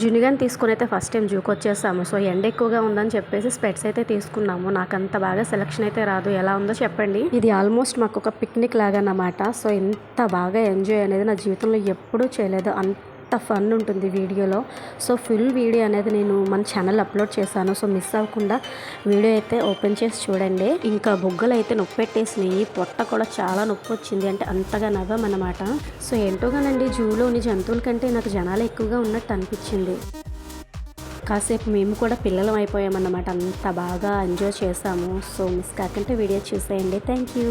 జునిగాని తీసుకొని అయితే first time జూకి వచ్చేసాము. సో ఎండ ఎక్కువగా ఉందని చెప్పేసి స్పెట్స్ అయితే తీసుకున్నాము. నాకు అంత బాగా సెలెక్షన్ అయితే రాదు. ఎలా ఉందో చెప్పండి. ఇది ఆల్మోస్ట్ మాకు ఒక పిక్నిక్ లాగా అన్నమాట. సో ఎంత బాగా ఎంజాయ్ అనేది నా జీవితంలో ఎప్పుడూ చేయలేదు. అంత ఫన్ ఉంటుంది వీడియోలో. సో ఫుల్ వీడియో అనేది నేను మన ఛానల్ అప్లోడ్ చేశాను. సో మిస్ అవ్వకుండా వీడియో అయితే ఓపెన్ చేసి చూడండి. ఇంకా బొగ్గలు అయితే నొప్పి పెట్టేసినాయి. పొట్ట కూడా చాలా నొప్పి వచ్చింది. అంటే అంతగా నవ్వామన్నమాట. సో ఏంటోగానండి, జూలోని జంతువుల కంటే నాకు జనాలు ఎక్కువగా ఉన్నట్టు అనిపించింది. కాసేపు మేము కూడా పిల్లలం అయిపోయామన్నమాట. అంత బాగా ఎంజాయ్ చేసాము. సో మిస్ కాకుంటే వీడియో చూసేయండి. Thank you.